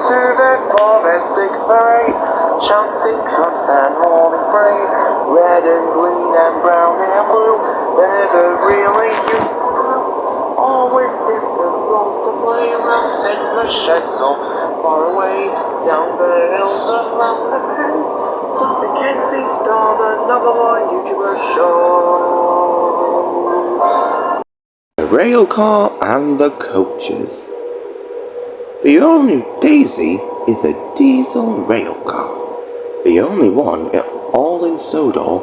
to the domestic parade, shouting drums and hauling freight, red and green and brown and blue, never really used to blue, all with different roles to play, rounds in the sheds so far away, down the hills around the coast, to the Kenzie star, the number one YouTuber show. The Railcar and the Coaches. The only Daisy is a diesel railcar, the only one all in Sodor.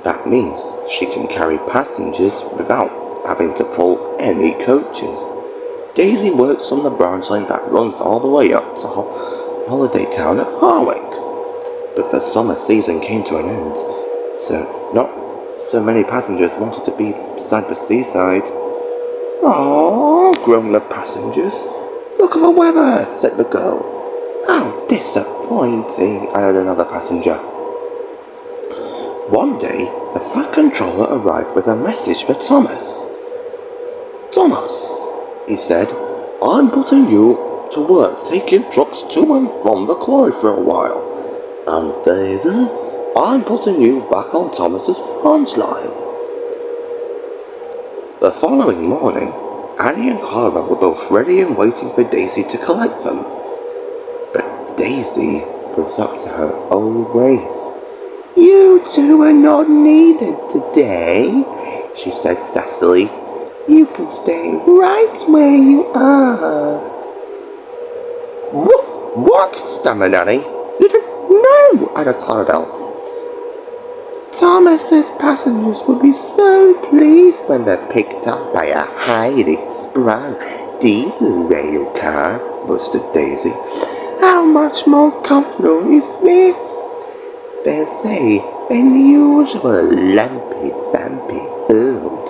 That means she can carry passengers without having to pull any coaches. Daisy works on the branch line that runs all the way up to holiday town of Harwick. But the summer season came to an end, so not so many passengers wanted to be beside the seaside. "Aww," groaned the passengers. "Look at the weather," said the girl. "How disappointing," added another passenger. One day, the fat controller arrived with a message for Thomas. "Thomas," he said, "I'm putting you to work taking trucks to and from the quarry for a while. And Daisy, I'm putting you back on Thomas's branch line." The following morning, Annie and Clara were both ready and waiting for Daisy to collect them. But Daisy was up to her old ways. "You two are not needed today," she said sassily. "You can stay right where you are." What?" stammered Annie. "No," added Clarabelle. "Thomas's passengers will be so pleased when they're picked up by a highly sprung diesel rail car," boasted Daisy. "How much more comfortable is this?" "They'll say than the usual lumpy-bumpy old."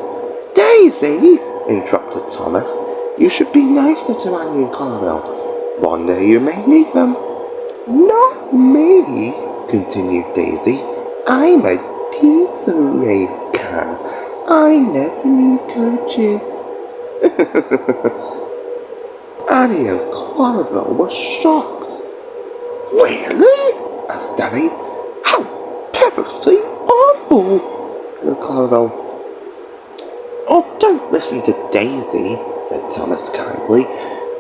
"Daisy," interrupted Thomas, "you should be nicer to Annie and Clarabelle. One day you may need them." "Not me," continued Daisy. "I'm a diesel rail car. I never need coaches." Annie and Clarabelle were shocked. "Really?" asked Annie. "How perfectly awful!" And Clarabelle. "Oh, don't listen to Daisy," said Thomas kindly.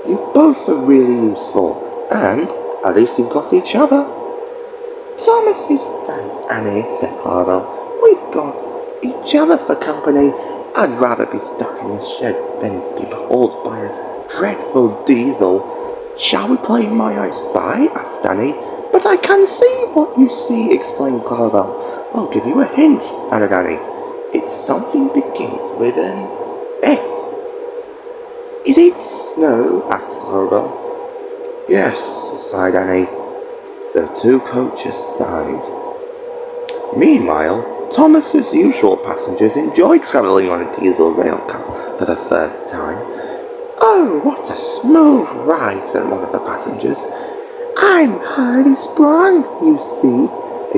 "You both are really useful, and at least you've got each other." "Thomas is right, Annie," said Clarabelle. "We've got each other for company. I'd rather be stuck in a shed than be hauled by a dreadful diesel." "Shall we play My I Spy?" asked Annie. "But I can see what you see," explained Clarabelle. "I'll give you a hint," added Annie. "It's something begins with an S." "Is it snow?" asked Clarabelle. "Yes," sighed Annie. The two coaches sighed. Meanwhile, Thomas's usual passengers enjoyed travelling on a diesel railcar for the first time. "Oh, what a smooth ride," said one of the passengers. "I'm highly sprung, you see,"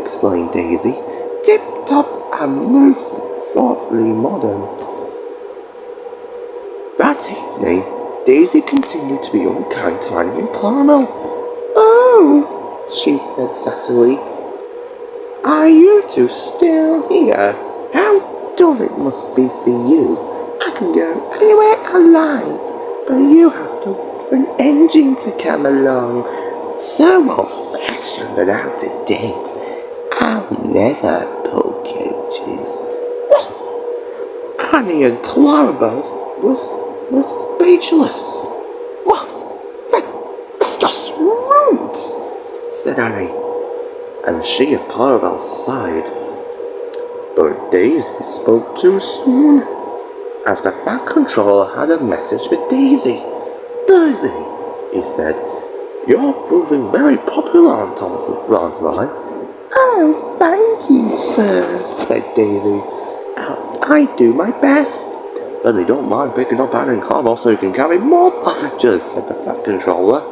explained Daisy. "Tip-top and move thoughtfully modern." That evening, Daisy continued to be unkind to Annie and Clarabelle. "Oh," she said sassily, "are you two still here? How dull it must be for you. I can go anywhere I like, but you have to wait for an engine to come along. So old-fashioned and out of date. I'll never pull coaches." Annie and Clarabelle were speechless. "Well, that's just rude," said Annie, and she and Clarabelle sighed. But Daisy spoke too soon, as the fat controller had a message for Daisy. "Daisy," he said, "you're proving very popular on Thomas's branch line." "Oh, thank you, sir," said Daisy. "I do my best." "Then they don't mind picking up Annie and Clarabelle so you can carry more passengers," said the fat controller.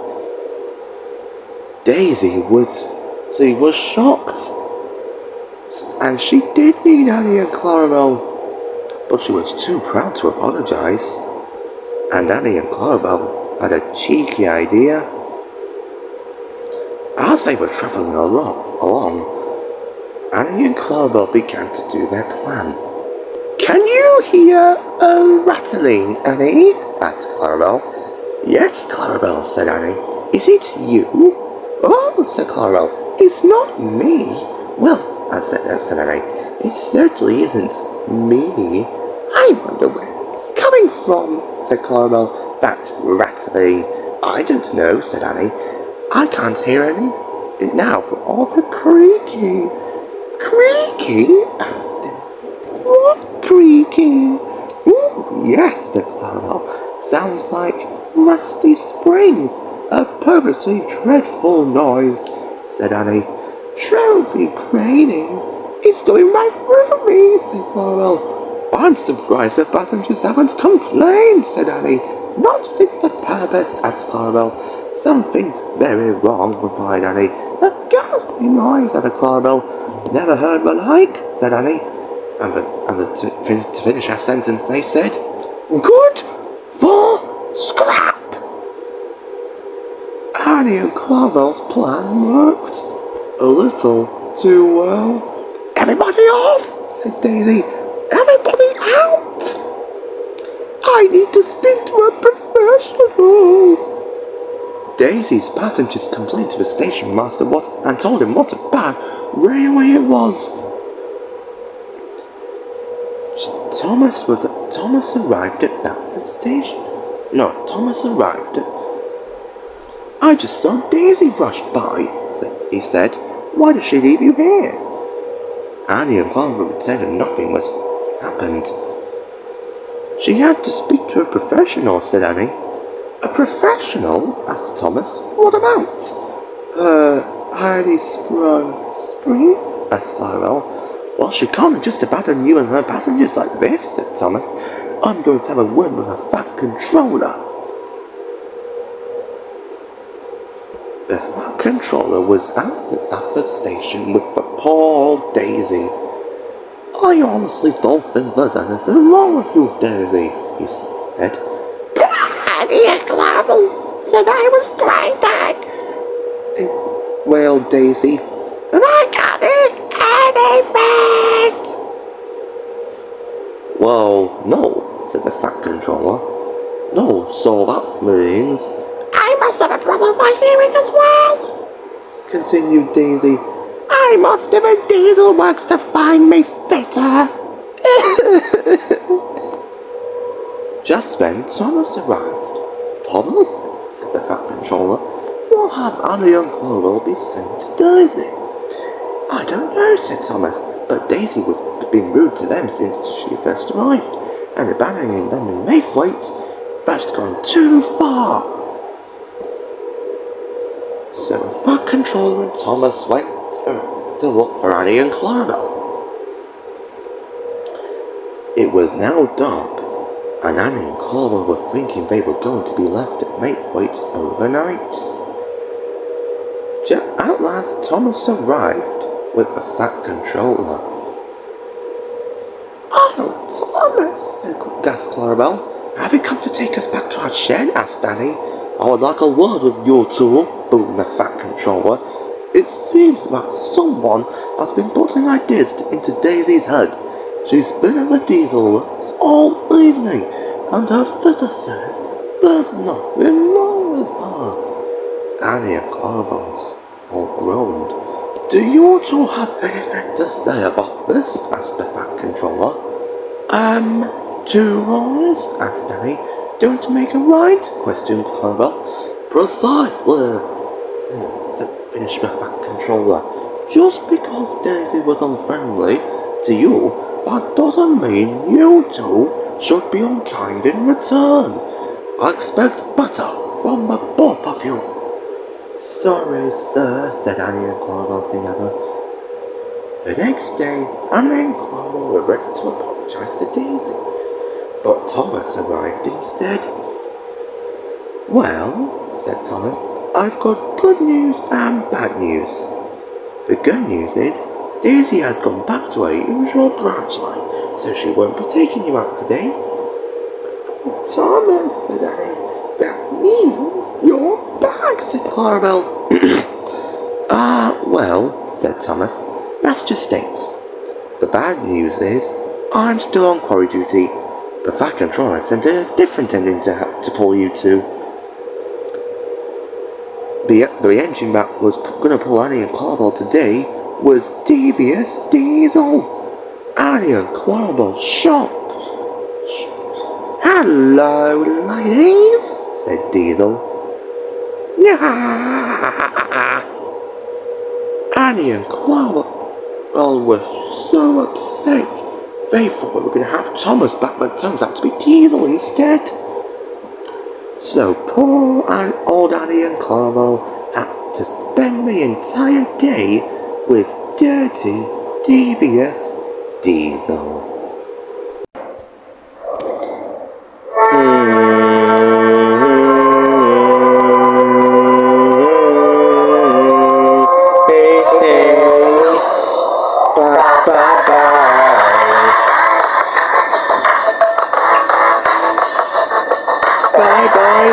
Daisy was shocked, and she did need Annie and Clarabelle, but she was too proud to apologize. And Annie and Clarabelle had a cheeky idea. As they were travelling along, Annie and Clarabelle began to do their plan. "Can you hear a rattling, Annie?" asked Clarabelle. "Yes, Clarabelle," said Annie. "Is it you?" "Oh," said Clarabelle, "it's not me." "Well," said Annie, "it certainly isn't me." "I wonder where it's coming from," said Clarabelle. "That rattling." "I don't know," said Annie. "I can't hear any now for all the creaking." "Creaking?" asked Daisy. "What creaking?" "Oh, yes," said Clarabelle. "Sounds like rusty springs. A perfectly dreadful noise," said Annie. "Don't be craning. It's going right through me," said Clarabelle. "I'm surprised the passengers haven't complained," said Annie. "Not fit for purpose," asked Clarabelle. "Something's very wrong," replied Annie. "A ghastly noise," added Clarabelle. "Never heard the like," said Annie. And to finish our sentence, they said, "Good for scrap." Annie and Clarabelle's plan worked a little too well. "Everybody off," said Daisy. "Everybody out. I need to speak to a professional." Daisy's passengers complained to the station master and told him what a bad railway it was. Thomas arrived at Belford Station. No, Thomas arrived at... "I just saw Daisy rush by," he said. "Why does she leave you here?" Annie and Clarabelle said nothing was happened. "She had to speak to a professional," said Annie. "A professional?" asked Thomas. "What about?" Highly springs?" asked Clarabelle. "Well, she can't just abandon you and her passengers like this," said Thomas. "I'm going to have a word with her fat controller." The fat controller was at the station with the poor Daisy. "I honestly don't think there's anything wrong with you, Daisy," he said. "Annie and Clarabelle said I was crying," wailed Daisy. "And I can't hear anything." "Well, no," said the fat controller. "No, so that means..." "I must have a problem with my hearing as well," continued Daisy. "I'm off to the diesel works to find me fitter." Just then Thomas arrived. "Thomas," said the fat controller, "what have Annie and Clarabelle be saying to Daisy?" "I don't know," said Thomas, "but Daisy was being rude to them since she first arrived, and abandoning them in Mayfleet. That's gone too far." So the fat controller and Thomas went to look for Annie and Clarabelle. It was now dark, and Annie and Clarabelle were thinking they were going to be left at Mayfleet overnight. At last Thomas arrived with the fat controller. "Oh, Thomas," gasped Clarabelle. "Have you come to take us back to our shed?" asked Annie. "I would like a word with you two," boomed the fat controller. "It seems that someone has been putting ideas into Daisy's head. She's been at the diesel works all evening, and her fitter says there's nothing wrong with her." Annie and Clarabelle all groaned. "Do you two have anything to say about this?" asked the fat controller. Two wrongs?" asked Annie. "Don't make a right?" questioned Clarabelle. "Precisely," finished the fat controller. "Just because Daisy was unfriendly to you, that doesn't mean you two should be unkind in return. I expect better from the both of you." "Sorry, sir," said Annie and Clarabelle together. The next day, Annie and Clarabelle were ready to apologize to Daisy, but Thomas arrived instead. "Well," said Thomas, "I've got good news and bad news. The good news is Daisy has gone back to her usual branch line, so she won't be taking you out today." "Thomas," said Annie, "that means you're back," said Clarabelle. Well, said Thomas, that's just it. The bad news is, I'm still on quarry duty, but that controller sent a different ending to pull you to. The engine that was going to pull Annie and Clarabelle today was Devious Diesel. Annie and Clarabelle shocked. Hello, ladies, said Diesel. Annie and Clarabelle were so upset. They thought we were going to have Thomas back, but it turns out to be Diesel instead. So poor old Annie and Clarabelle had to spend the entire day with dirty, devious Diesel. Bye-bye.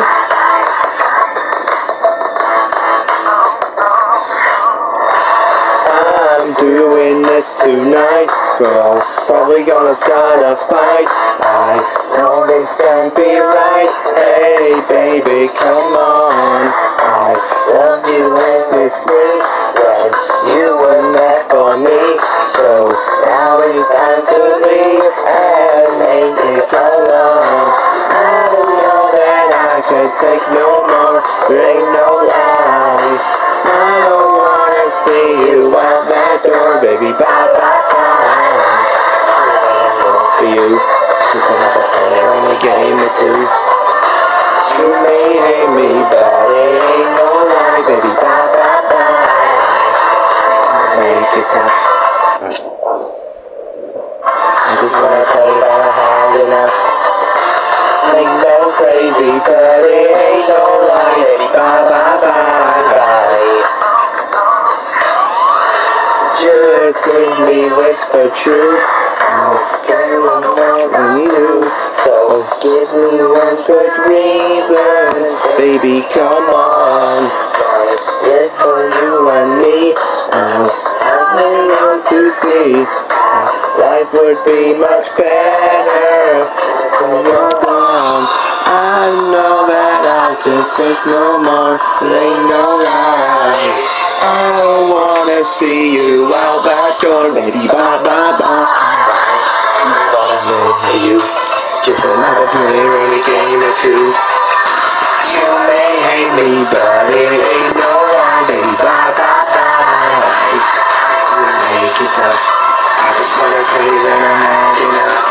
I'm doing this tonight. We're all probably gonna start a fight. I know this can't be right. Hey baby, come on. I love you endlessly when you were there for me. So now it's time to leave and make it go long. I know that I can't take no more. There ain't no lie. I don't wanna see you out that door, baby. Bye bye bye. For you, just another player on a game or two. You may hate me, but it ain't no lie, baby. Bye bye bye. Make it tough. I just wanna tell you that I had enough. Things so crazy, but it ain't no lie, baby. Bye bye bye. Just make me whisper truth. I don't know what you do. So give me one good reason, baby. Come on. It's for you and me. I'm hanging out to see. Life would be much better when you're gone. I know that I can't take no more. There ain't no lie. I don't wanna see you out that door, baby. Bye bye bye. I wanna know you. Just another player in a game or two. You may hate me, but it ain't no lie, baby. Bye bye bye. Make it tough. I just wanna tell you that I had enough.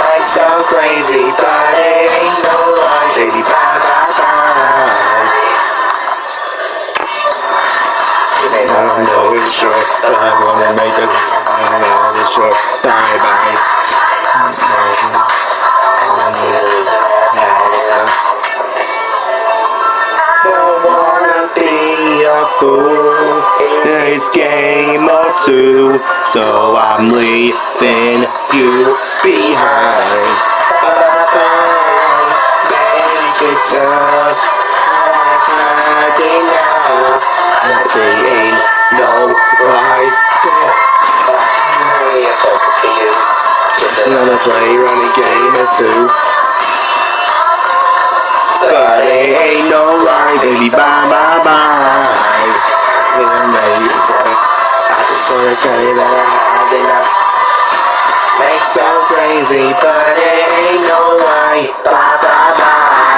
Life's so crazy, but it ain't no lie, baby. Bye bye bye. You may not know it's short, but I wanna make it. I know it's short. Bye bye. Don't wanna be a fool. It's game or two, so I'm leaving you behind. Bye-bye, make it tough. I've had enough. There ain't no right. Just another player on a game or two. But it ain't no lie, baby. Bye bye bye. I just wanna tell you that I had enough. Makes so crazy, but it ain't no lie. Bye bye bye.